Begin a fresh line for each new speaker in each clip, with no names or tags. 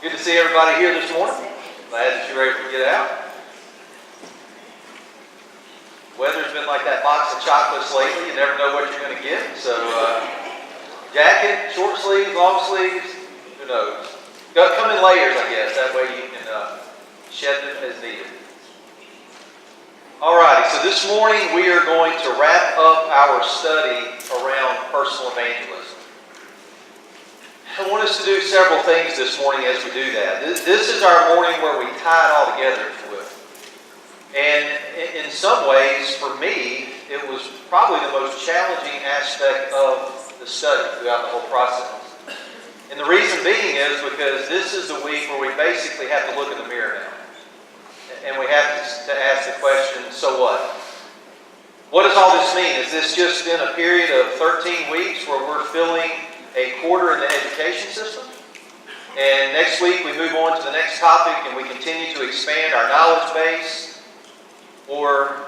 Good to see everybody here this morning. Glad that you're able to get out. Weather's been like that box of chocolates lately. You never know what you're going to get. So, jacket, short sleeves, long sleeves, who knows? Come in layers, I guess. That way you can shed them as needed. Alrighty, so this morning we are going to wrap up our study around personal evangelism. I want us to do several things this morning as we do that. This is our morning where we tie it all together, if you will. And in some ways, for me, it was probably the most challenging aspect of the study throughout the whole process. And the reason being is because this is the week where we basically have to look in the mirror now. And we have to ask the question, so what? What does all this mean? Is this just been a period of 13 weeks where we're filling a quarter in the education system? And next week we move on to the next topic and we continue to expand our knowledge base? Or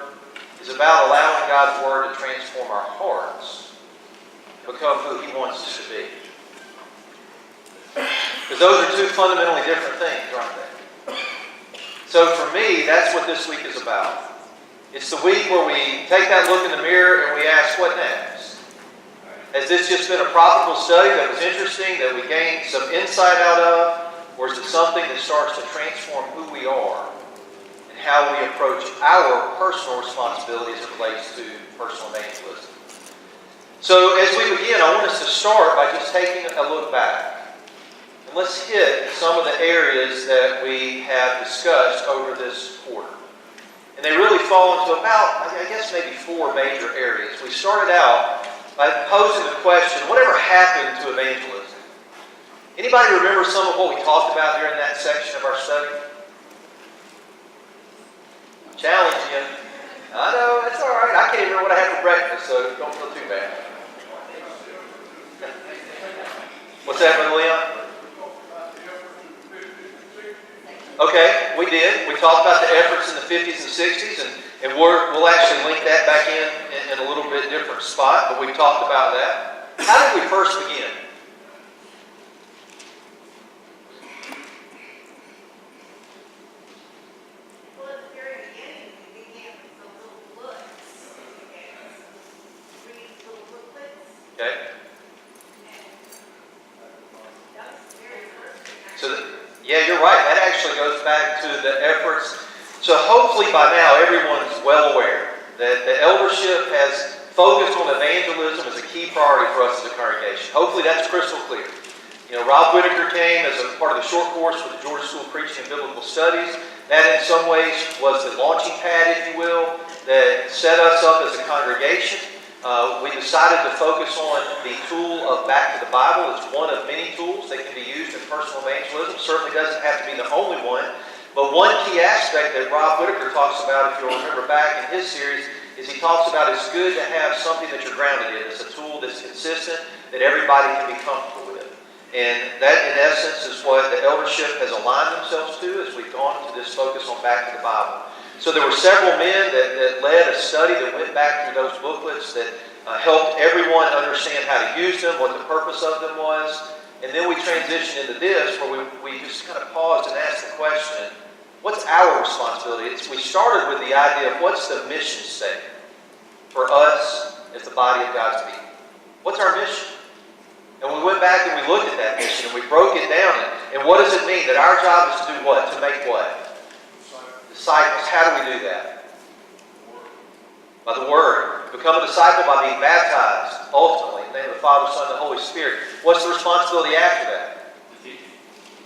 is it about allowing God's Word to transform our hearts to become who He wants us to be? Because those are two fundamentally different things, aren't they? So for me, that's what this week is about. It's the week where we take that look in the mirror and we ask, what next? Has this just been a profitable study that was interesting, that we gained some insight out of? Or is it something that starts to transform who we are and how we approach our personal responsibility as it relates to personal evangelism? So as we begin, I want us to start by just taking a look back. And let's hit some of the areas that we have discussed over this quarter. And they really fall into about, I guess, maybe four major areas. We started out by posing the question, whatever happened to evangelism? Anybody remember some of what we talked about during that section of our study? I'm challenging you. I know, that's all right. I can't remember what I had for breakfast, so don't feel too bad. What's that, Brother Leon? Okay, we did. We talked about the efforts in the 50s and 60s, and we'll actually link that back in a little bit different spot, but we talked about that. How did we first begin?
Well, at the very beginning, we began with the little books. Read little booklets.
Okay.
And that was the very first thing.
So, yeah, you're right. That actually goes back to the efforts. So hopefully by now everyone's well aware that the eldership has focused on evangelism as a key priority for us as a congregation. Hopefully that's crystal clear. You know, Rob Whitaker came as a part of the short course for the Georgia School of Preaching and Biblical Studies. That in some ways was the launching pad, if you will, that set us up as a congregation. We decided to focus on the tool of Back to the Bible. It's one of many tools that can be used in personal evangelism. Certainly doesn't have to be the only one. But one key aspect that Rob Whitaker talks about, if you'll remember back in his series, is he talks about it's good to have something that you're grounded in. It's a tool that's consistent, that everybody can be comfortable with. And that, in essence, is what the eldership has aligned themselves to as we've gone to this focus on Back to the Bible. So there were several men that led a study that went back through those booklets that helped everyone understand how to use them, what the purpose of them was. And then we transitioned into this where we just kind of paused and asked the question, what's our responsibility? We started with the idea of what's the mission statement for us as the body of God's people? What's our mission? And we went back and we looked at that mission and we broke it down. And what does it mean? That our job is to do what? To make what? Disciples. How do we do that? By the Word. Become a disciple by being baptized, ultimately, in the name of the Father, Son, and the Holy Spirit. What's the responsibility after that?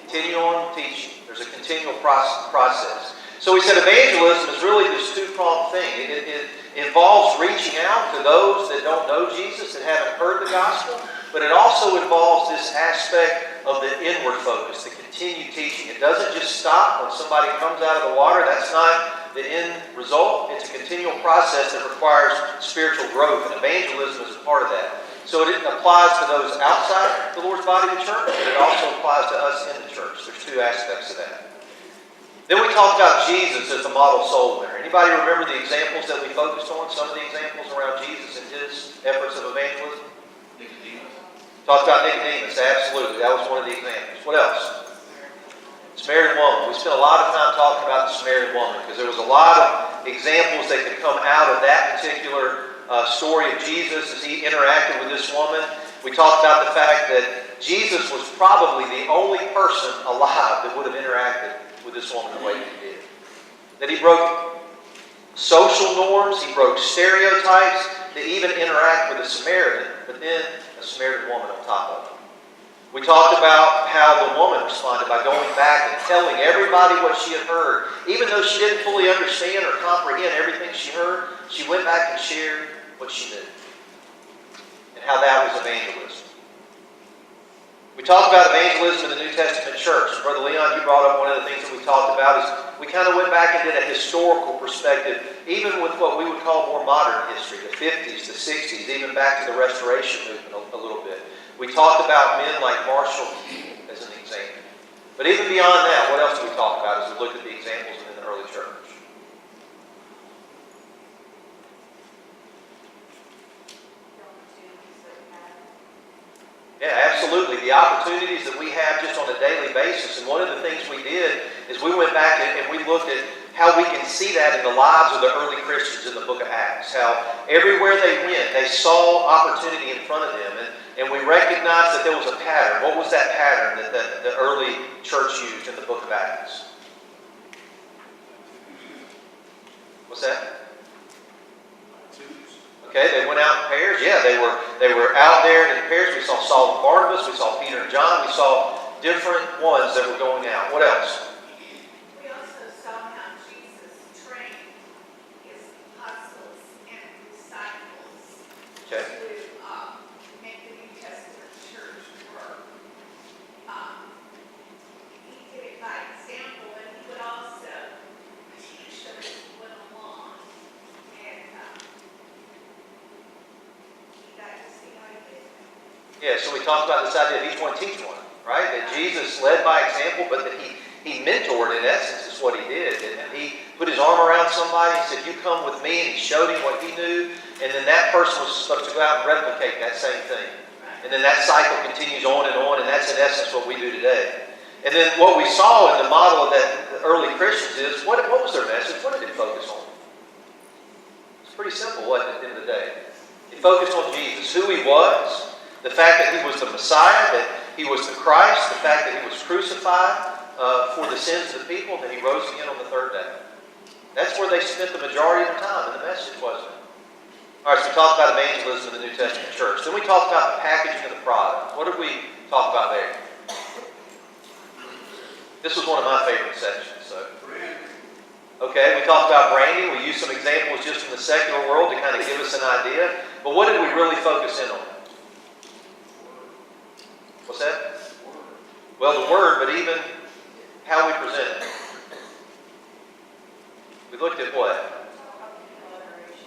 Continue on teaching. There's a continual process. So we said evangelism is really this two-pronged thing. It involves reaching out to those that don't know Jesus, that haven't heard the gospel, but it also involves this aspect of the inward focus, the continued teaching. It doesn't just stop when somebody comes out of the water. That's not the end result. It's a continual process that requires spiritual growth, and evangelism is a part of that. So it applies to those outside the Lord's body, the church, but it also applies to us in the church. There's two aspects of that. Then we talked about Jesus as the model soul winner. Anybody remember the examples that we focused on? Some of the examples around Jesus and his efforts of evangelism?
Nicodemus.
Talked about Nicodemus, absolutely. That was one of the examples. What else? Samaritan woman. We spent a lot of time talking about the Samaritan woman because there was a lot of examples that could come out of that particular story of Jesus as he interacted with this woman. We talked about the fact that Jesus was probably the only person alive that would have interacted with this woman the way that he did. That he broke social norms, he broke stereotypes, to even interact with a Samaritan, but then a Samaritan woman on top of it. We talked about how the woman responded by going back and telling everybody what she had heard. Even though she didn't fully understand or comprehend everything she heard, she went back and shared what she knew. And how that was evangelism. We talked about evangelism in the New Testament church. Brother Leon, you brought up one of the things that we talked about is we kind of went back and did a historical perspective, even with what we would call more modern history, the 50s, the 60s, even back to the Restoration movement a little bit. We talked about men like Marshall as an example. But even beyond that, what else do we talk about as we look at the examples in the early church? Yeah, absolutely. The opportunities that we have just on a daily basis. And one of the things we did is we went back and we looked at how we can see that in the lives of the early Christians in the book of Acts. How everywhere they went, they saw opportunity in front of them. And we recognized that there was a pattern. What was that pattern that the early church used in the book of Acts? What's that? Okay, they went out in pairs. Yeah, they were out there in pairs. We saw Saul and Barnabas. We saw Peter and John. We saw different ones that were going out. What else?
We also saw how Jesus trained his apostles and disciples
Okay.
to make the New Testament church work. He did it by example, and he would also teach them as he went along. And you got to see how he did it.
Yeah, so we talked about this idea of each one teach one, right? That Jesus led by example, but that he mentored, in essence, is what he did. And he put his arm around somebody and said, you come with me, and he showed him what he knew, and then that person was supposed to go out and replicate that same thing. And then that cycle continues on, and that's in essence what we do today. And then what we saw in the model of the early Christians is, what was their message? What did it focus on? It's pretty simple, wasn't it, at the end of the day? It focused on Jesus, who he was, the fact that he was the Messiah, that he was the Christ, the fact that he was crucified for the sins of the people, and then he rose again on the third day. That's where they spent the majority of their time in the message, wasn't it? All right, so we talked about evangelism in the New Testament church. Then we talked about the packaging of the product. What did we talk about there? This was one of my favorite sections. Okay, we talked about branding. We used some examples just from the secular world to kind of give us an idea. But what did we really focus in on? What's that? Well, the word, but even how we present it. We looked at what?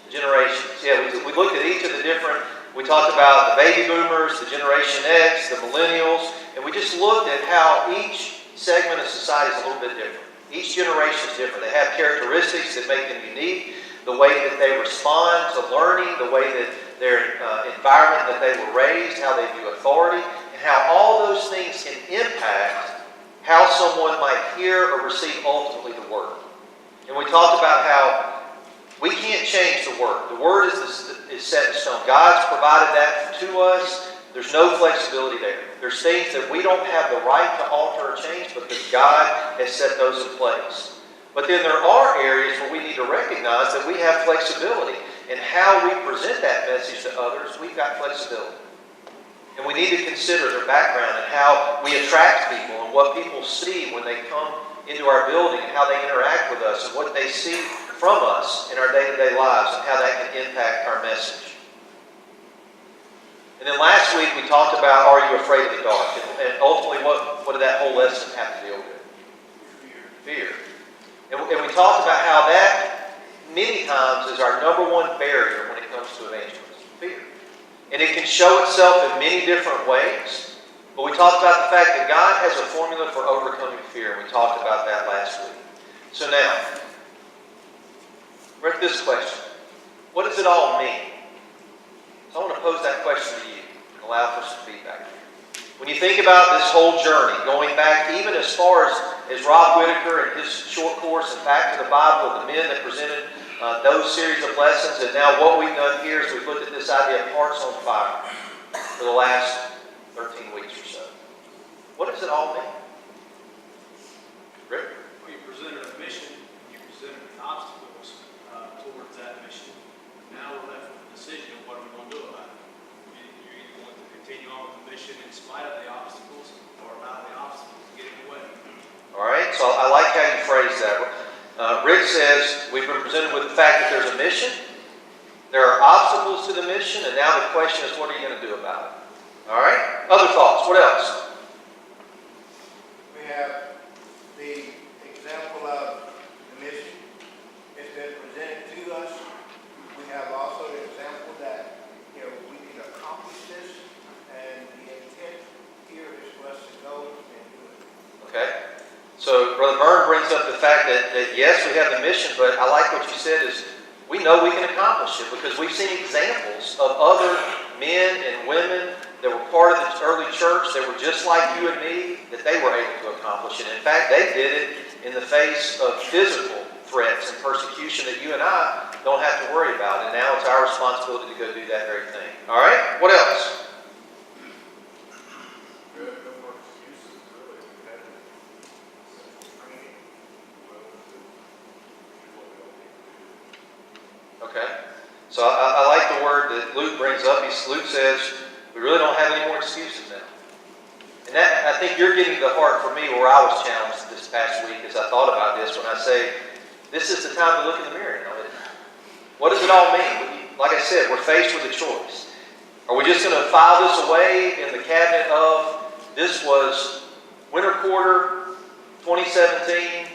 Generations. Yeah, we looked at each of the different, we talked about the baby boomers, the Generation X, the millennials, and we just looked at how each segment of society is a little bit different. Each generation is different. They have characteristics that make them unique, the way that they respond to learning, the way that their environment that they were raised, how they view authority, and how all those things can impact how someone might hear or receive ultimately the Word. And we talked about how we can't change the Word. The Word is set in stone. God's provided that to us. There's no flexibility there. There's things that we don't have the right to alter or change because God has set those in place. But then there are areas where we need to recognize that we have flexibility. And how we present that message to others, we've got flexibility. And we need to consider their background and how we attract people and what people see when they come into our building and how they interact with us and what they see from us in our day-to-day lives and how that can impact our message. And then last week we talked about, are you afraid of the dark? And ultimately, what did that whole lesson have to deal with? Fear. And we talked about how that many times is our number one barrier when it comes to evangelism. Fear. And it can show itself in many different ways. But we talked about the fact that God has a formula for overcoming fear. And we talked about that last week. So now, we're at this question. What does it all mean? So I want to pose that question to you and allow for some feedback here. When you think about this whole journey, going back even as far as Rob Whitaker and his short course and back to the Bible of the men that presented those series of lessons, and now what we've done here is we've looked at this idea of hearts on fire for the last 13 weeks or so. What does it all mean? Rick?
Well, you presented a mission, you presented obstacles towards that mission. Now we're left with the decision of what are we going to do about it. You're either going to continue on with the mission in spite of the obstacles or allow the obstacles to get in the way.
All right, so I like how you phrase that. Rick says we've been presented with the fact that there's a mission, there are obstacles to the mission, and now the question is, what are you going to do about it? All right, other thoughts? What else?
We have the example of the mission. It's been presented to us. We have also the example that we can accomplish this, and the intent here is for us to go and do it.
Okay. So Brother Byrne brings up the fact that yes, we have the mission, but I like what you said is we know we can accomplish it because we've seen examples of other men and women that were part of the early church that were just like you and me, that they were able to accomplish it. In fact, they did it in the face of physical threats and persecution that you and I don't have to worry about. And now it's our responsibility to go do that very thing. All right? What else? Okay. So I like the word that Luke brings up. Luke says, we really don't have any more excuses now. And that, I think you're getting to the heart for me where I was challenged this past week as I thought about this when I say, this is the time to look in the mirror. What does it all mean? Like I said, we're faced with a choice. Are we just going to file this away in the cabinet of, this was winter quarter 2017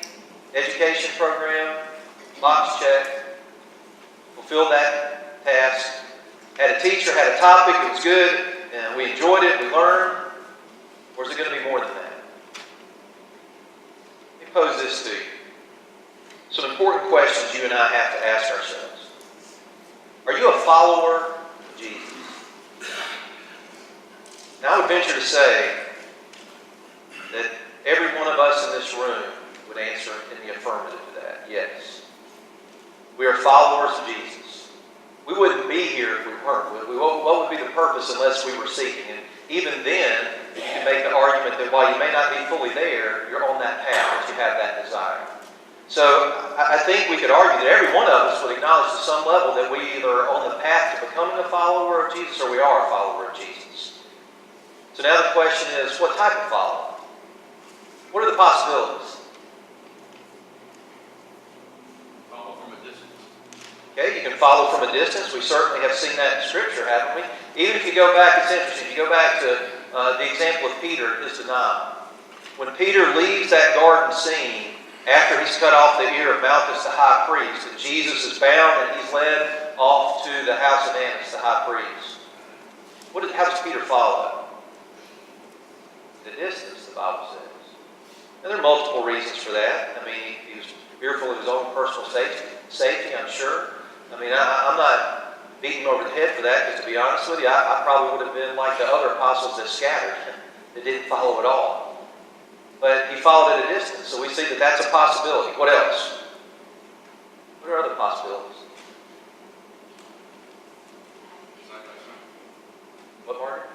education program, box check, fulfilled that task, had a teacher, had a topic, it was good, and we enjoyed it, we learned, or is it going to be more than that? Let me pose this to you. Some important questions you and I have to ask ourselves. Are you a follower of Jesus? Now I would venture to say that every one of us in this room would answer in the affirmative to that. Yes. We are followers of Jesus. We wouldn't be here if we weren't. What would be the purpose unless we were seeking? And even then, you can make the argument that while you may not be fully there, you're on that path, that you have that desire. So I think we could argue that every one of us would acknowledge to some level that we either are on the path to becoming a follower of Jesus or we are a follower of Jesus. So now the question is, what type of follower? What are the possibilities?
Follow from a distance.
Okay, you can follow from a distance. We certainly have seen that in Scripture, haven't we? Even if you go back, it's interesting. If you go back to the example of Peter, his denial. When Peter leaves that garden scene, after he's cut off the ear of Malchus the high priest, and Jesus is bound and he's led off to the house of Annas, the high priest. How does Peter follow? The distance, the Bible says. And there are multiple reasons for that. I mean, he was fearful of his own personal safety, I'm sure. I mean, I'm not beating him over the head for that, because to be honest with you, I probably would have been like the other apostles that scattered, that didn't follow at all. But he followed at a distance, so we see that that's a possibility. What else? What are other possibilities? What, Mark?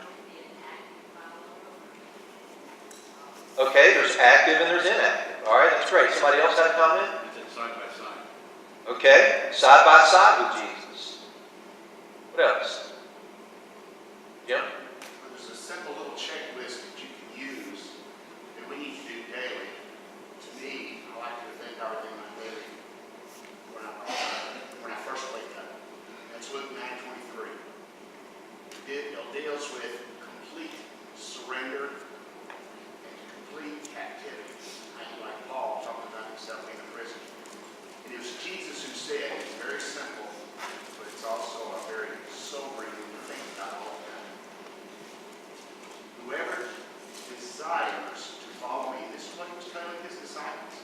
Okay, there's active and there's inactive. All right, that's great. Somebody else have a comment?
It's side by side.
Okay, side by side with Jesus. What else? Jim?
There's a simple little checklist that you can use that we need to do daily. To me, I like to think everything my daily when I first wake up. That's Luke 9:23. It deals with complete surrender and complete captivity. Like Paul talking about himself being in prison. It was Jesus who said, it's very simple, but it's also a very sobering thing to think about all the time. Whoever desires to follow me, this is what he was telling his disciples.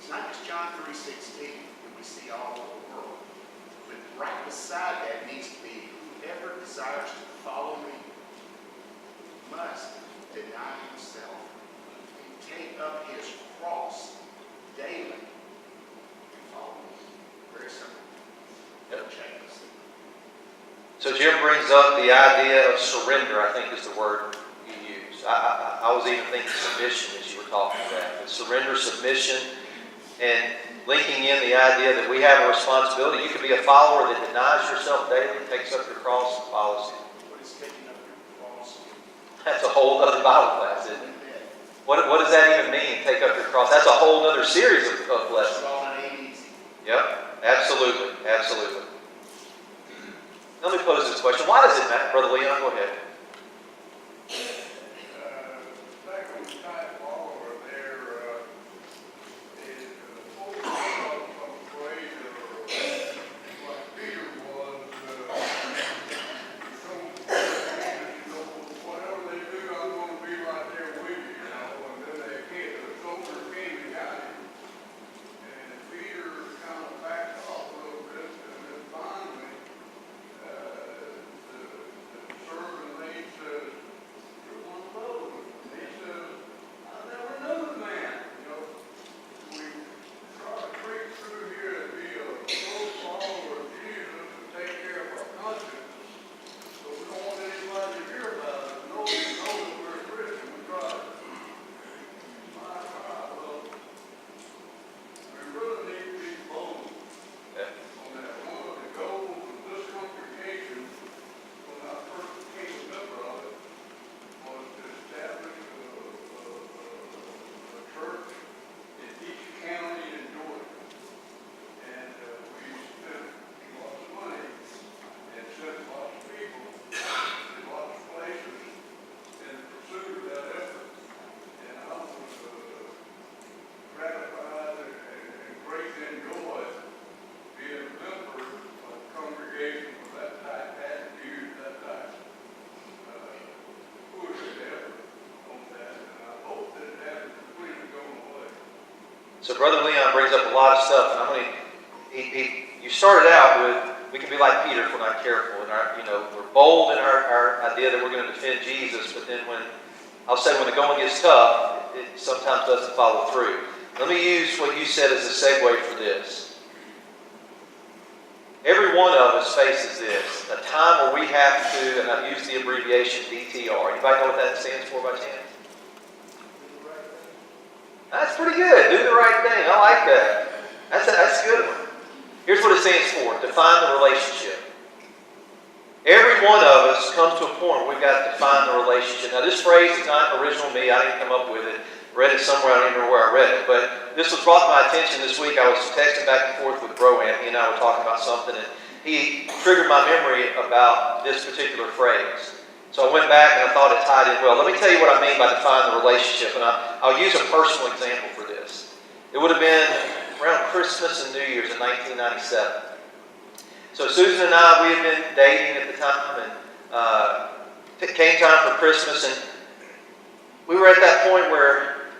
It's not just John 3:16 that we see all over the world, but right beside that needs to be whoever desires to follow me must deny himself, and take up his cross daily, and follow me. Very simple. No changes.
So Jim brings up the idea of surrender, I think is the word you used. I was even thinking submission as you were talking about. But surrender, submission, and linking in the idea that we have a responsibility. You could be a follower that denies yourself daily, takes up your cross, and follows you.
What is taking up your cross?
That's a whole other Bible class, isn't it? What does that even mean, take up your cross? That's a whole other series of lessons.
It's all ain't easy.
Yep, absolutely, absolutely. Let me pose this question. Why does it matter? Brother Leon, go ahead.
Second type follower there is focused on some phrase like Peter was, whatever they do, I'm going to be right there with you, and then they can't, the soldier came and got him. And Peter kind of backed off a little bit, and then finally, the servant lead says, "You're one of those." And he says, "I never knew the man." We try to preach through here and be a close follower of Jesus and take care of our conscience. But we don't want anybody to hear about it. Nobody knows that we're a Christian. We try to. Well, we really need to be bold on that. One of the goals of this congregation, when I first became a member of it, was to establish a church in each county in Georgia. And we spent lots of money and sent lots of people to lots of places in pursuit of that effort. And I was gratified and greatly enjoyed being a member of a congregation with that type of attitude, that type of push and effort on that. And I hope that it hasn't completely gone away.
So Brother Leon brings up a lot of stuff, and I'm going to. You started out with, we can be like Peter if we're not careful, and we're bold in our idea that we're going to defend Jesus, but then when the going gets tough, it sometimes doesn't follow through. Let me use what you said as a segue for this. Every one of us faces this, a time where we have to, and I've used the abbreviation DTR. Anybody know what that stands for by chance? That's pretty good. Do the right thing. I like that. That's a good one. Here's what it stands for. Define the relationship. Every one of us comes to a point where we've got to define the relationship. Now, this phrase is not original to me. I didn't come up with it. Read it somewhere. I don't even know where I read it. But this was brought to my attention this week. I was texting back and forth with Broan. He and I were talking about something, and he triggered my memory about this particular phrase. So I went back and I thought it tied in well. Let me tell you what I mean by define the relationship. And I'll use a personal example for this. It would have been around Christmas and New Year's in 1997. So Susan and I, we had been dating at the time, and it came time for Christmas, and we were at that point where,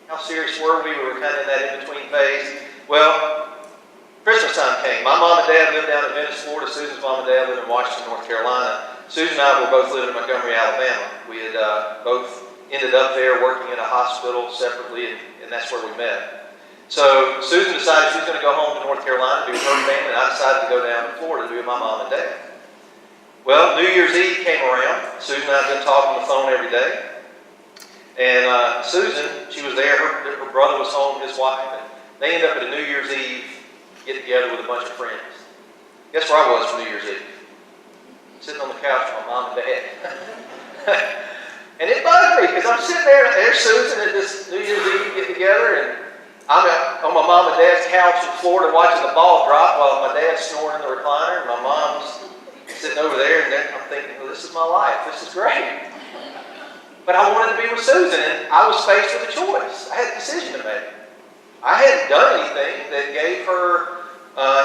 how serious were we? We were kind of in that in-between phase. Well, Christmas time came. My mom and dad lived down in Venice, Florida. Susan's mom and dad lived in Washington, North Carolina. Susan and I were both living in Montgomery, Alabama. We had both ended up there working in a hospital separately, and that's where we met. So Susan decided she was going to go home to North Carolina to be with her family, and I decided to go down to Florida to be with my mom and dad. Well, New Year's Eve came around. Susan and I had been talking on the phone every day. And Susan, she was there. Her brother was home, his wife, and they ended up at a New Year's Eve get-together with a bunch of friends. Guess where I was for New Year's Eve? Sitting on the couch with my mom and dad. And it bugged me because I'm sitting there, and there's Susan at this New Year's Eve get-together, and I'm on my mom and dad's couch in Florida watching the ball drop while my dad's snoring in the recliner, and my mom's sitting over there, and then I'm thinking, well, this is my life. This is great. But I wanted to be with Susan, and I was faced with a choice. I had a decision to make. I hadn't done anything that gave her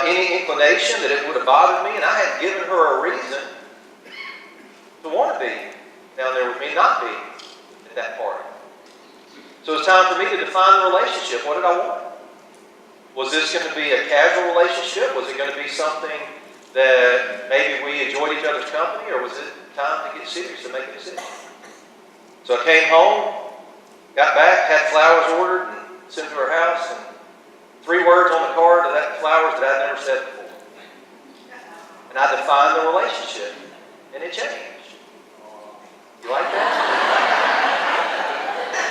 any inclination that it would have bothered me, and I hadn't given her a reason to want to be down there with me, not be at that party. So it's time for me to define the relationship. What did I want? Was this going to be a casual relationship? Was it going to be something that maybe we enjoyed each other's company? Or was it time to get serious and make a decision? So I came home, got back, had flowers ordered, and sent to her house, and 3 words on the card of that flowers that I'd never said before. And I defined the relationship, and it changed. You like that?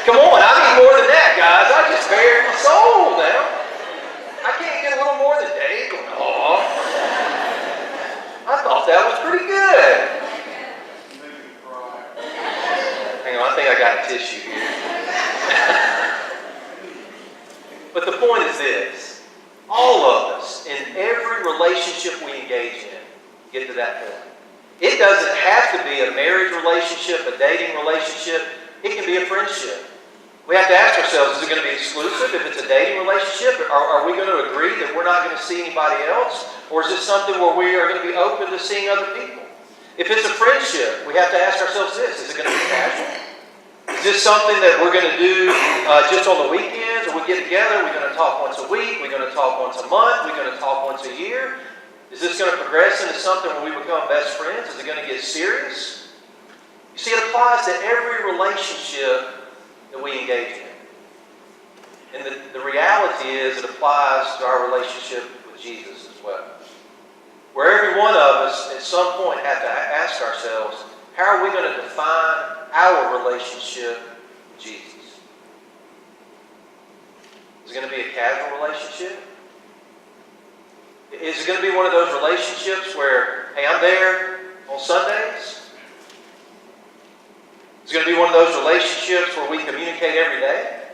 Come on, I need more than that, guys. I just bared my soul now. I can't get a little more than Dave going, aw. I thought that was pretty good. Hang on, I think I got a tissue here. But the point is this. All of us, in every relationship we engage in, get to that point. It doesn't have to be a marriage relationship, a dating relationship. It can be a friendship. We have to ask ourselves, is it going to be exclusive? If it's a dating relationship, are we going to agree that we're not going to see anybody else? Or is this something where we are going to be open to seeing other people? If it's a friendship, we have to ask ourselves this, is it going to be casual? Is this something that we're going to do just on the weekends? Or we get together, we're going to talk once a week, we're going to talk once a month, we're going to talk once a year? Is this going to progress into something where we become best friends? Is it going to get serious? You see, it applies to every relationship that we engage in. And the reality is it applies to our relationship with Jesus as well. Where every one of us at some point have to ask ourselves, how are we going to define our relationship with Jesus? Is it going to be a casual relationship? Is it going to be one of those relationships where, hey, I'm there on Sundays? Is it going to be one of those relationships where we communicate every day?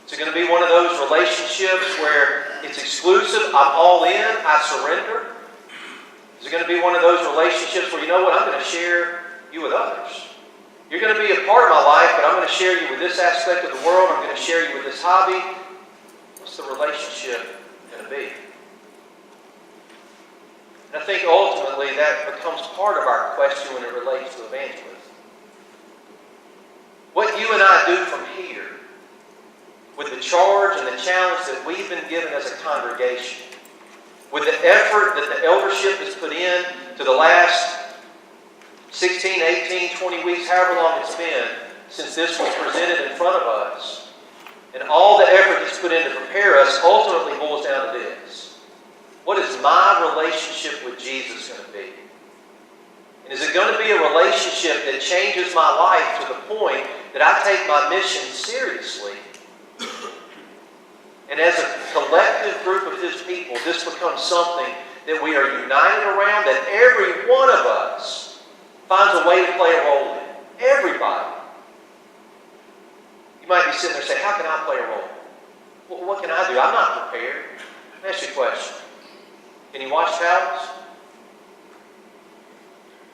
Is it going to be one of those relationships where it's exclusive, I'm all in, I surrender? Is it going to be one of those relationships where, you know what, I'm going to share you with others? You're going to be a part of my life, but I'm going to share you with this aspect of the world, I'm going to share you with this hobby. What's the relationship going to be? And I think ultimately that becomes part of our question when it relates to evangelism. What you and I do from here, with the charge and the challenge that we've been given as a congregation, with the effort that the eldership has put in to the last 16, 18, 20 weeks, however long it's been, since this was presented in front of us, and all the effort that's put in to prepare us ultimately boils down to this. What is my relationship with Jesus going to be? And is it going to be a relationship that changes my life to the point that I take my mission seriously? And as a collective group of His people, this becomes something that we are united around, that every one of us finds a way to play a role in. Everybody. You might be sitting there saying, how can I play a role? Well, what can I do? I'm not prepared. Let me ask you a question. Can you wash towels?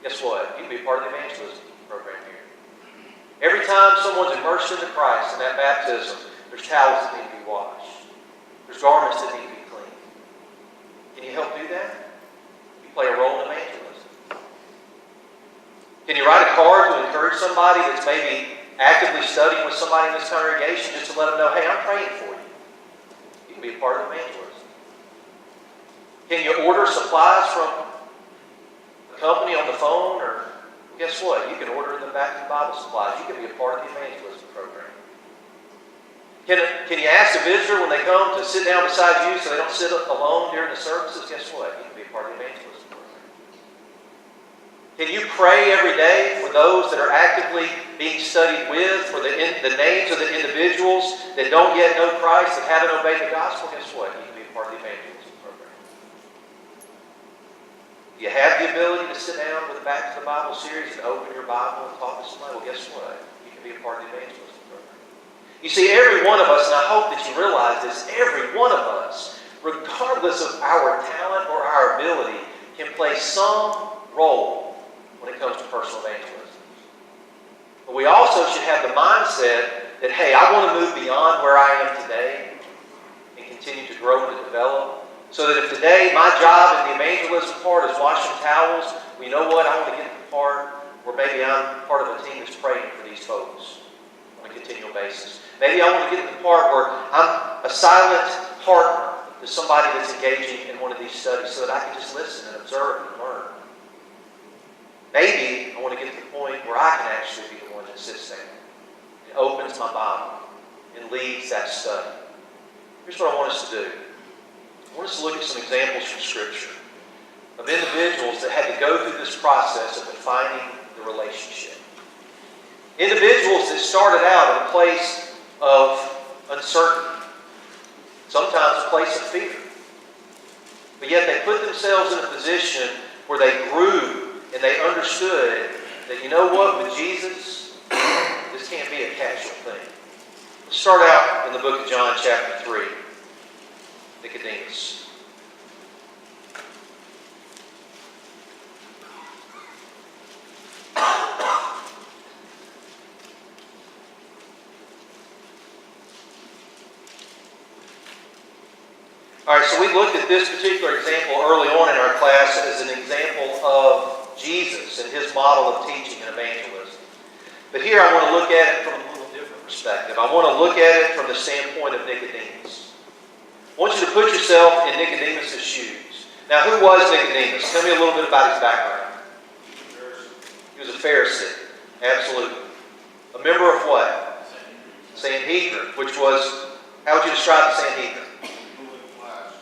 Guess what? You can be a part of the evangelism program here. Every time someone's immersed into Christ in that baptism, there's towels that need to be washed. There's garments that need to be cleaned. Can you help do that? You play a role in evangelism. Can you write a card to encourage somebody that's maybe actively studying with somebody in this congregation just to let them know, hey, I'm praying for you? You can be a part of evangelism. Can you order supplies from company on the phone, or guess what? You can order them back to Bible supplies. You can be a part of the evangelism program. Can you ask a visitor when they come to sit down beside you so they don't sit alone during the services? Guess what? You can be a part of the evangelism program. Can you pray every day for those that are actively being studied with, for the names of the individuals that don't yet know Christ, that haven't obeyed the gospel? Guess what? You can be a part of the evangelism program. You have the ability to sit down with the Back to the Bible series and open your Bible and talk to somebody. Well, guess what? You can be a part of the evangelism program. You see, every one of us, and I hope that you realize this, every one of us, regardless of our talent or our ability, can play some role when it comes to personal evangelism. But we also should have the mindset that, hey, I want to move beyond where I am today and continue to grow and to develop. So that if today my job in the evangelism part is washing towels, well, you know what? I want to get to the part where maybe I'm part of a team that's praying for these folks on a continual basis. Maybe I want to get to the part where I'm a silent partner to somebody that's engaging in one of these studies so that I can just listen and observe and learn. maybe I want to get to the point where I can actually be the one that sits there and opens my Bible and leads that study. Here's what I want us to do. I want us to look at some examples from Scripture of individuals that had to go through this process of defining the relationship. Individuals that started out in a place of uncertainty, sometimes a place of fear. But yet they put themselves in a position where they grew and they understood that, you know what, with Jesus, this can't be a casual thing. Let's start out in the book of John chapter 3. Nicodemus. All right, so we looked at this particular example early on in our class as an example of Jesus and his model of teaching and evangelism. But here I want to look at it from a little different perspective. I want to look at it from the standpoint of Nicodemus. I want you to put yourself in Nicodemus' shoes. Now, who was Nicodemus? Tell me a little bit about his background. He was a Pharisee. Absolutely. A member of what? Sanhedrin, which was, how would you describe the Sanhedrin?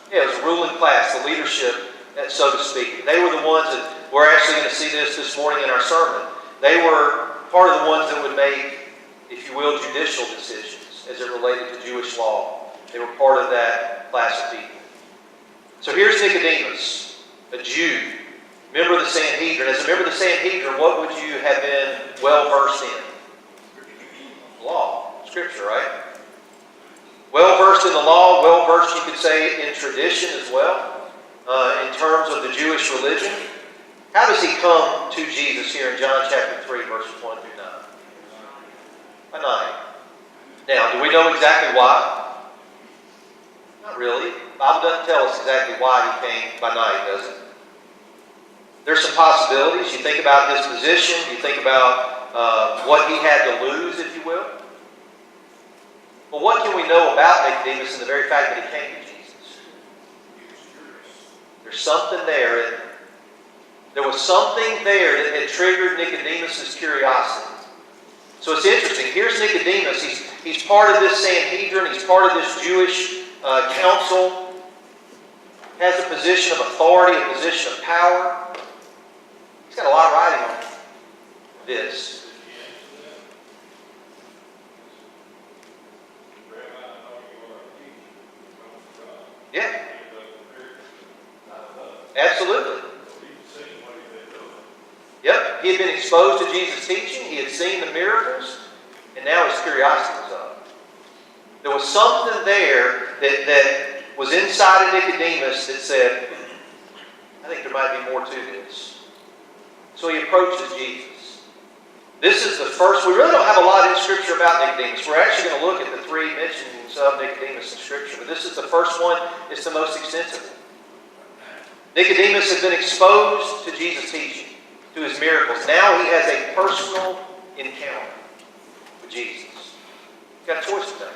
Yeah, it was a ruling class, the leadership, so to speak. They were the ones that, we're actually going to see this morning in our sermon. They were part of the ones that would make, if you will, judicial decisions as it related to Jewish law. They were part of that class of people. So here's Nicodemus, a Jew, member of the Sanhedrin. As a member of the Sanhedrin, what would you have been well versed in? Law, Scripture, right? Well versed in the law, well versed, you could say, in tradition as well, in terms of the Jewish religion. How does he come to Jesus here in John chapter 3, verses 1 through 9? By night. Now, do we know exactly why? Not really. The Bible doesn't tell us exactly why he came by night, does it? There's some possibilities. You think about his position. You think about what he had to lose, if you will. But what can we know about Nicodemus in the very fact that he came to Jesus? There's something there, isn't there? There was something there that had triggered Nicodemus' curiosity. So it's interesting. Here's Nicodemus. He's part of this Sanhedrin. He's part of this Jewish council. Has a position of authority, a position of power. He's got a lot riding on this. Yeah. Absolutely. Yep. He had been exposed to Jesus' teaching. He had seen the miracles. And now his curiosity was up. There was something there that was inside of Nicodemus that said, I think there might be more to this. So he approaches Jesus. This is the first. We really don't have a lot in Scripture about Nicodemus. We're actually going to look at the three mentions of Nicodemus in Scripture. But this is the first one. It's the most extensive one. Nicodemus had been exposed to Jesus' teaching, to his miracles. Now he has a personal encounter with Jesus. He's got a choice to make.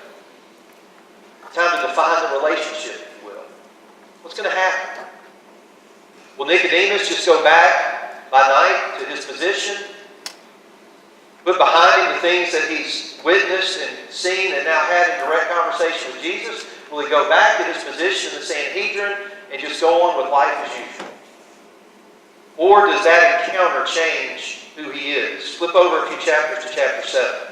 Time to define the relationship, if you will. What's going to happen? Will Nicodemus just go back by night to his position? Put behind him the things that he's witnessed and seen and now had in direct conversation with Jesus? Will he go back to his position in the Sanhedrin and just go on with life as usual? Or does that encounter change who he is? Flip over a few chapters to chapter 7.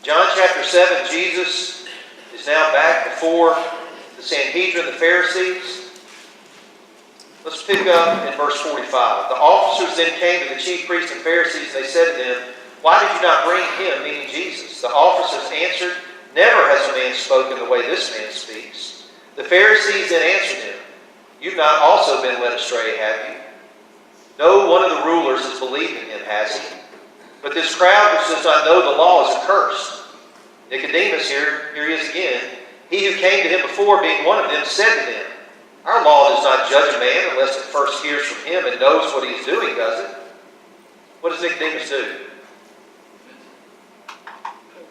John chapter 7, Jesus is now back before the Sanhedrin, the Pharisees. Let's pick up in verse 45. The officers then came to the chief priests and Pharisees, and they said to them, Why did you not bring him, meaning Jesus? The officers answered, Never has a man spoken the way this man speaks. The Pharisees then answered him, You've not also been led astray, have you? No one of the rulers has believed in him, has he? But this crowd which does not know the law is accursed. Nicodemus here he is again. He who came to him before, being one of them, said to them, Our law does not judge a man unless it first hears from him and knows what he is doing, does it? What does Nicodemus do?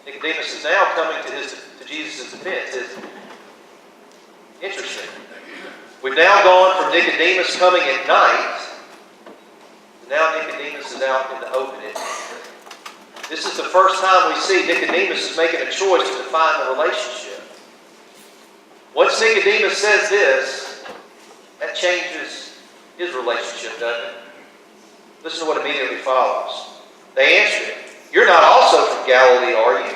Nicodemus is now coming to Jesus' defense. It's interesting. We've now gone from Nicodemus coming at night to now Nicodemus is out in the open at night. This is the first time we see Nicodemus is making a choice to define the relationship. Once Nicodemus says this, that changes his relationship, doesn't it? Listen to what immediately follows. They answered him, "You're not also from Galilee, are you?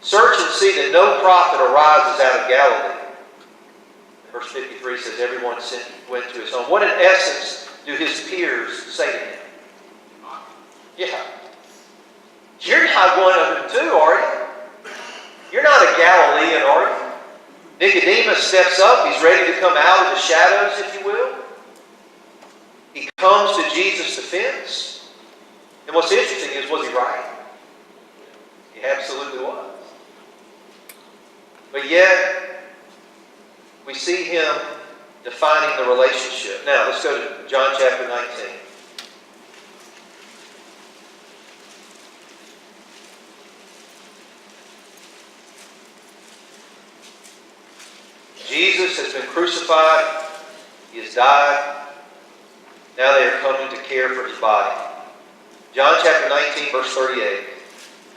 Search and see that no prophet arises out of Galilee." Verse 53 says, everyone went to his home. What in essence do his peers say to him? Yeah. You're not one of them too, are you? You're not a Galilean, are you? Nicodemus steps up. He's ready to come out of the shadows, if you will. He comes to Jesus' defense. And what's interesting is, was he right? He absolutely was. But yet, we see him defining the relationship. Now, let's go to John chapter 19. Jesus has been crucified. He has died. Now they are coming to care for his body. John chapter 19, verse 38.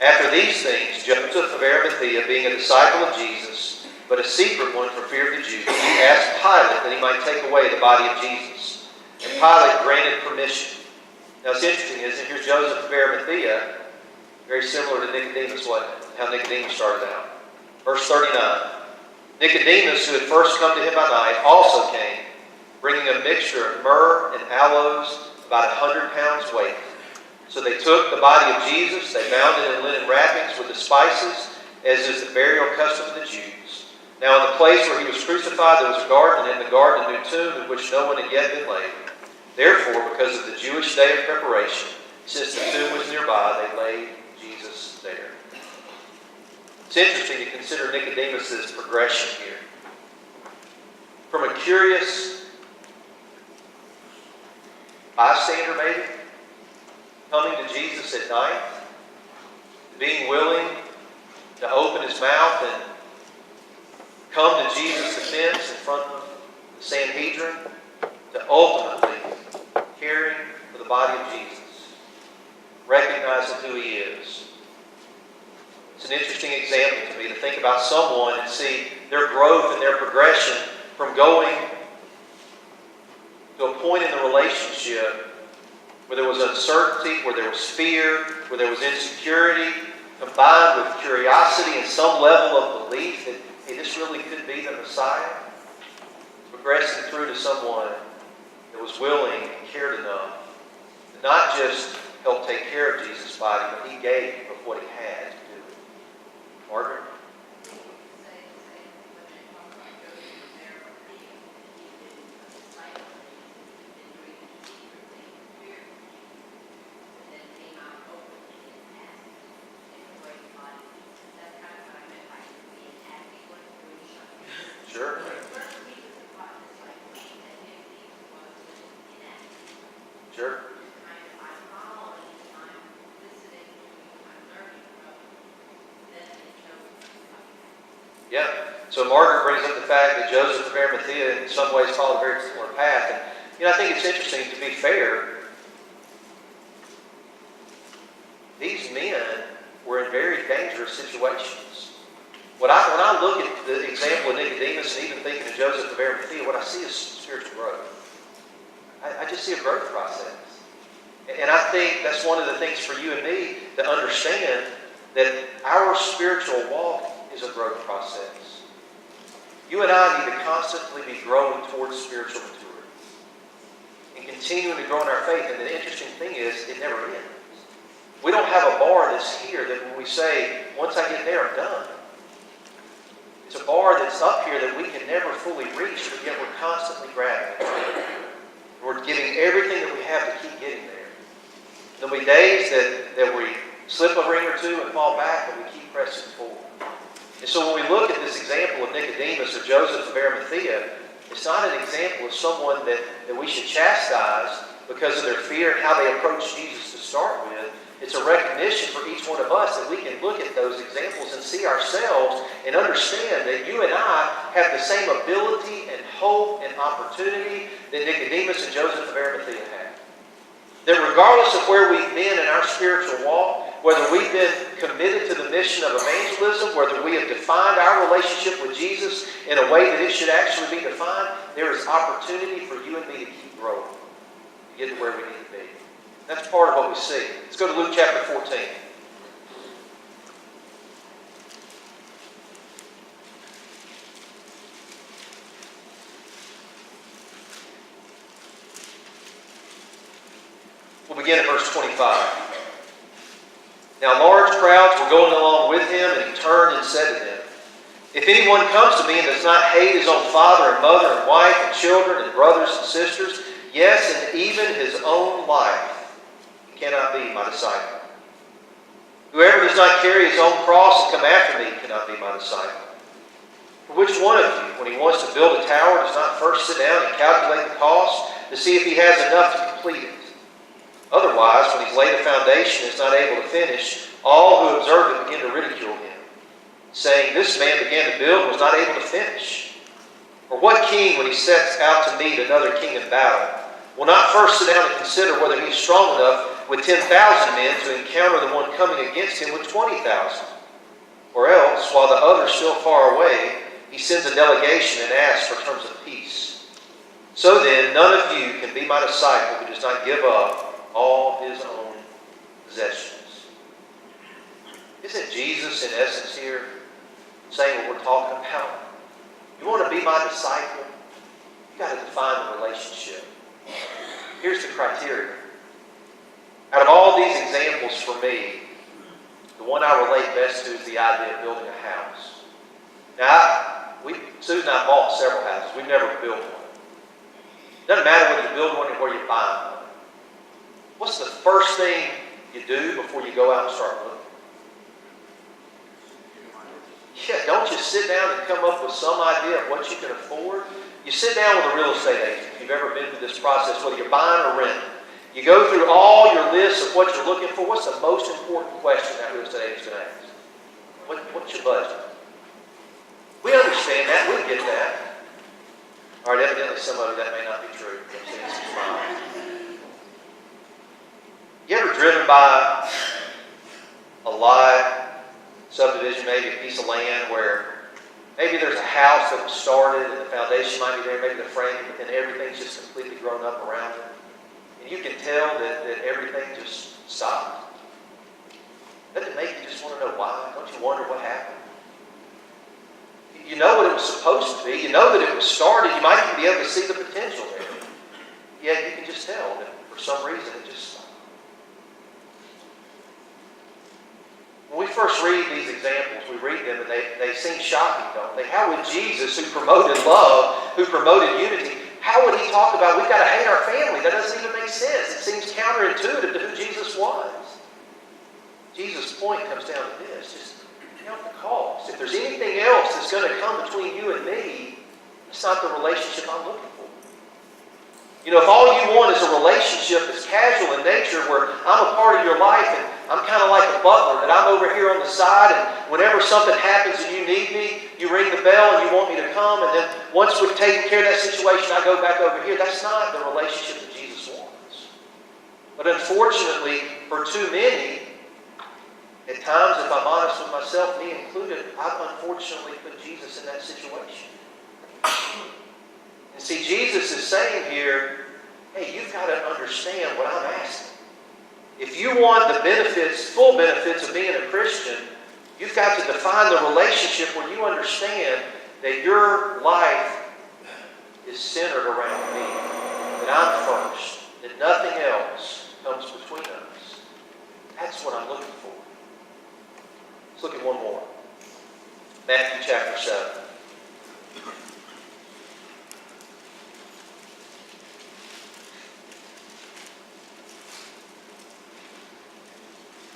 After these things, Joseph of Arimathea, being a disciple of Jesus, but a secret one for fear of the Jews, he asked Pilate that he might take away the body of Jesus. And Pilate granted permission. Now it's interesting, isn't it? Here's Joseph of Arimathea, very similar to Nicodemus, how Nicodemus started out. Verse 39. Nicodemus, who had first come to him by night, also came, bringing a mixture of myrrh and aloes, about 100 pounds weight. So they took the body of Jesus, they bound it in linen wrappings with the spices, as is the burial custom of the Jews. Now in the place where he was crucified there was a garden, and in the garden a new tomb in which no one had yet been laid. Therefore, because of the Jewish day of preparation, since the tomb was nearby, they laid Jesus there. It's interesting to consider Nicodemus' progression here. From a curious bystander maybe, coming to Jesus at night, being willing to open his mouth and come to Jesus' defense in front of the Sanhedrin, to ultimately caring for the body of Jesus, recognizing who he is. It's an interesting example to me to think about someone and see their growth and their progression from going to a point in the relationship where there was uncertainty, where there was fear, where there was insecurity, combined with curiosity and some level of belief that, hey, this really could be the Messiah, progressing through to someone that was willing and cared enough to not just help take care of Jesus' body, but he gave of what he had to do it. Margaret? Sure. Sure. Yeah. So Margaret brings up the fact that Joseph of Arimathea in some ways followed a very similar path. And I think it's interesting, to be fair, these men were in very dangerous situations. When I look at the example of Nicodemus and even thinking of Joseph of Arimathea, what I see is spiritual growth. I just see a growth process. And I think that's one of the things for you and me to understand, that our spiritual walk is a growth process. You and I need to constantly be growing towards spiritual maturity and continuing to grow in our faith. And the interesting thing is, it never ends. We don't have a bar that's here that when we say, once I get there, I'm done. It's a bar that's up here that we can never fully reach, but yet we're constantly grabbing it. We're giving everything that we have to keep getting there. There'll be days that we slip a ring or two and fall back, but we keep pressing forward. And so when we look at this example of Nicodemus or Joseph of Arimathea, it's not an example of someone that we should chastise because of their fear and how they approach Jesus to start with. It's a recognition for each one of us that we can look at those examples and see ourselves and understand that you and I have the same ability and hope and opportunity that Nicodemus and Joseph of Arimathea had. That regardless of where we've been in our spiritual walk, whether we've been committed to the mission of evangelism, whether we have defined our relationship with Jesus in a way that it should actually be defined, there is opportunity for you and me to keep growing, to get to where we need to be. That's part of what we see. Let's go to Luke chapter 14. We'll begin at verse 25. Now large crowds were going along with him, and he turned and said to them, If anyone comes to me and does not hate his own father and mother and wife and children and brothers and sisters, yes, and even his own life, he cannot be my disciple. Whoever does not carry his own cross and come after me cannot be my disciple. For which one of you, when he wants to build a tower, does not first sit down and calculate the cost to see if he has enough to complete it? Otherwise, when he's laid a foundation and is not able to finish, all who observe it begin to ridicule him, saying, This man began to build and was not able to finish. Or what king, when he sets out to meet another king in battle, will not first sit down and consider whether he is strong enough with 10,000 men to encounter the one coming against him with 20,000? Or else, while the other is still far away, he sends a delegation and asks for terms of peace. So then, none of you can be my disciple who does not give up all his own possessions. Isn't Jesus, in essence here, saying what we're talking about? You want to be my disciple? You've got to define the relationship. Here's the criteria. Out of all these examples for me, the one I relate best to is the idea of building a house. Now, Susan and I bought several houses. We've never built one. It doesn't matter whether you build one or where you buy one. What's the first thing you do before you go out and start looking? Yeah, don't you sit down and come up with some idea of what you can afford? You sit down with a real estate agent, if you've ever been through this process, whether you're buying or renting. You go through all your lists of what you're looking for. What's the most important question that real estate agent's going to ask? What's your budget? We understand that. We get that. All right, evidently some of you that may not be true. I'm seeing some smiles. You ever driven by a lot, subdivision, maybe a piece of land where maybe there's a house that was started and the foundation might be there, maybe the framing, but then everything's just completely grown up around it. And you can tell that everything just stopped. Doesn't it make you just want to know why? Don't you wonder what happened? You know what it was supposed to be. You know that it was started. You might even be able to see the potential there. Yet you can just tell that for some reason it just stopped. When we first read these examples, we read them and they seem shocking, don't they? How would Jesus, who promoted love, who promoted unity, how would he talk about we've got to hate our family? That doesn't even make sense. It seems counterintuitive to who Jesus was. Jesus' point comes down to this. Just count the cost. If there's anything else that's going to come between you and me, it's not the relationship I'm looking for. You know, if all you want is a relationship that's casual in nature where I'm a part of your life and I'm kind of like a butler, that I'm over here on the side and whenever something happens and you need me, you ring the bell and you want me to come, and then once we've taken care of that situation, I go back over here. That's not the relationship that Jesus wants. But unfortunately, for too many, at times, if I'm honest with myself, me included, I've unfortunately put Jesus in that situation. And see, Jesus is saying here, hey, you've got to understand what I'm asking. If you want the benefits, full benefits of being a Christian, you've got to define the relationship where you understand that your life is centered around me, that I'm first, that nothing else comes between us. That's what I'm looking for. Let's look at one more. Matthew chapter 7.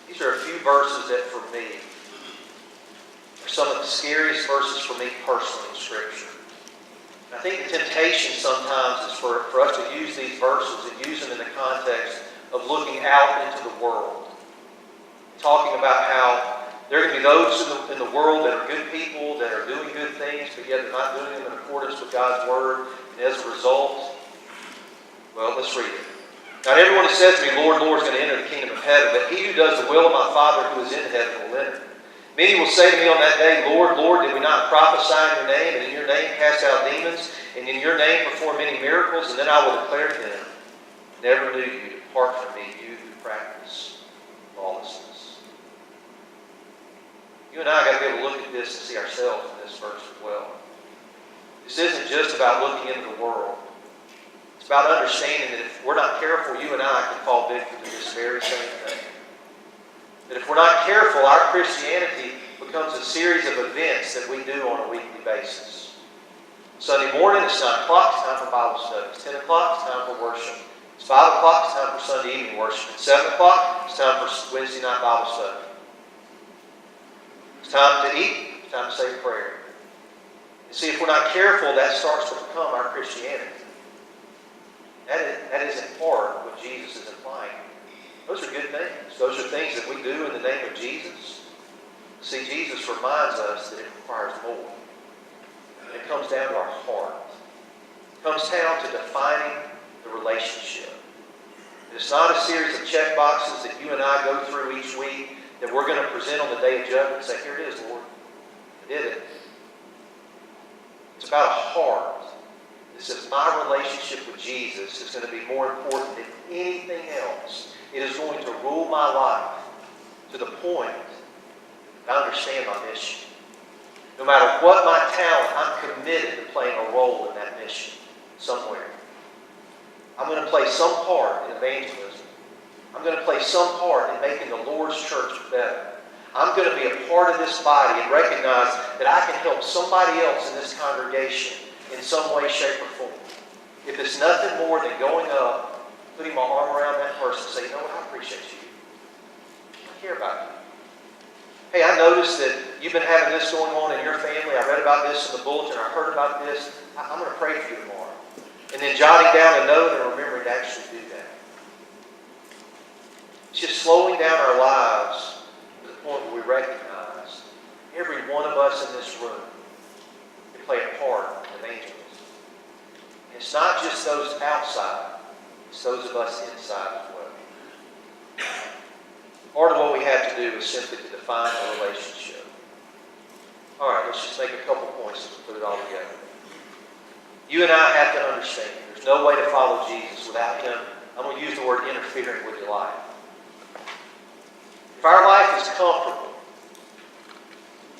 These are a few verses that for me are some of the scariest verses for me personally in Scripture. And I think the temptation sometimes is for us to use these verses and use them in the context of looking out into the world talking about how there are going to be those in the world that are good people, that are doing good things, but yet they're not doing them in accordance with God's Word. And as a result, well, let's read it. Not everyone who says to me, Lord, Lord, is going to enter the kingdom of heaven, but he who does the will of my Father who is in heaven will enter. Many will say to me on that day, Lord, Lord, did we not prophesy in your name, and in your name cast out demons, and in your name perform many miracles? And then I will declare to them, never knew you. Depart from me, you who practice lawlessness. You and I got to be able to look at this and see ourselves in this verse as well. This isn't just about looking into the world. It's about understanding that if we're not careful, you and I can fall victim to this very same thing. That if we're not careful, our Christianity becomes a series of events that we do on a weekly basis. Sunday morning, it's 9 o'clock, it's time for Bible study. It's 10 o'clock, it's time for worship. It's 5 o'clock, it's time for Sunday evening worship. It's 7 o'clock, it's time for Wednesday night Bible study. It's time to eat, it's time to say a prayer. You see, if we're not careful, that starts to become our Christianity. That isn't part of what Jesus is implying. Those are good things. Those are things that we do in the name of Jesus. See, Jesus reminds us that it requires more. And it comes down to our heart. It comes down to defining the relationship. It's not a series of check boxes that you and I go through each week that we're going to present on the day of judgment and say, here it is, Lord. I did it. It's about a heart. It says my relationship with Jesus is going to be more important than anything else. It is going to rule my life to the point that I understand my mission. No matter what my talent, I'm committed to playing a role in that mission somewhere. I'm going to play some part in evangelism. I'm going to play some part in making the Lord's church better. I'm going to be a part of this body and recognize that I can help somebody else in this congregation in some way, shape, or form. If it's nothing more than going up, putting my arm around that person and say, you know what, I appreciate you. I care about you. Hey, I noticed that you've been having this going on in your family. I read about this in the bulletin. I heard about this. I'm going to pray for you tomorrow. And then jotting down a note and remembering to actually do that. It's just slowing down our lives to the point where we recognize every one of us in this room can play a part in evangelism. And it's not just those outside. It's those of us inside as well. Part of what we have to do is simply to define a relationship. All right, let's just make a couple points to put it all together. You and I have to understand there's no way to follow Jesus without Him. I'm going to use the word interfering with your life. If our life is comfortable,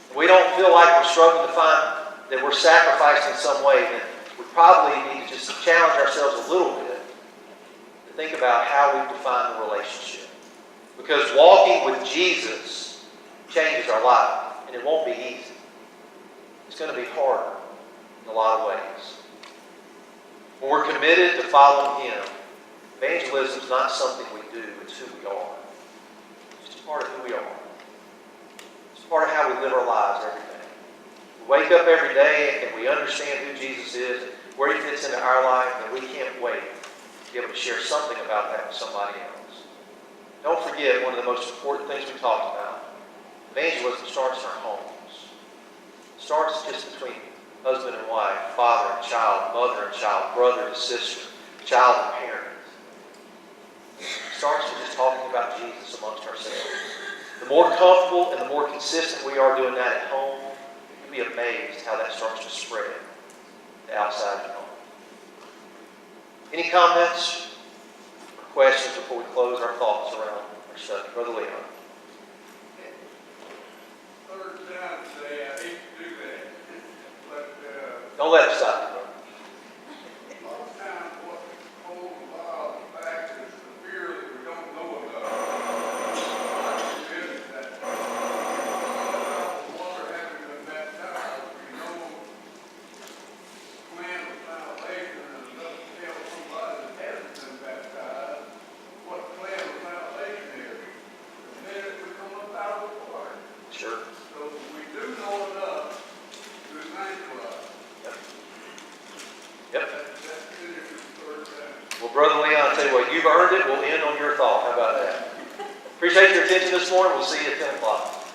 and we don't feel like we're struggling to find that we're sacrificed in some way, then we probably need to just challenge ourselves a little bit to think about how we define the relationship. Because walking with Jesus changes our life, and it won't be easy. It's going to be harder in a lot of ways. When we're committed to following Him, evangelism is not something we do, it's who we are. It's just part of who we are. It's part of how we live our lives every day. We wake up every day and we understand who Jesus is, where He fits into our life, and we can't wait to be able to share something about that with somebody else. Don't forget, one of the most important things we talked about, evangelism starts in our homes. It starts just between husband and wife, father and child, mother and child, brother and sister, child and parent. It starts with just talking about Jesus amongst ourselves. The more comfortable and the more consistent we are doing that at home, you'll be amazed how that starts to spread to outside your home. Any comments or questions before we close our thoughts around our study? Brother Leon.
Third time today, I hate to do that, but,
Don't let it stop you, brother.
a lot of times what holds a lot of us back is the fear that we don't know enough. I admit that water having been baptized, we know the plan of salvation, and it doesn't tell somebody that hasn't been baptized what the plan of salvation is. And then it will come up out of the water.
Sure.
So we do know enough to evangelize.
Yep.
That finishes the third time.
Well, Brother Leon, I'll tell you what, you've earned it. We'll end on your thought. How about that? Appreciate your attention this morning. We'll see you at 10 o'clock.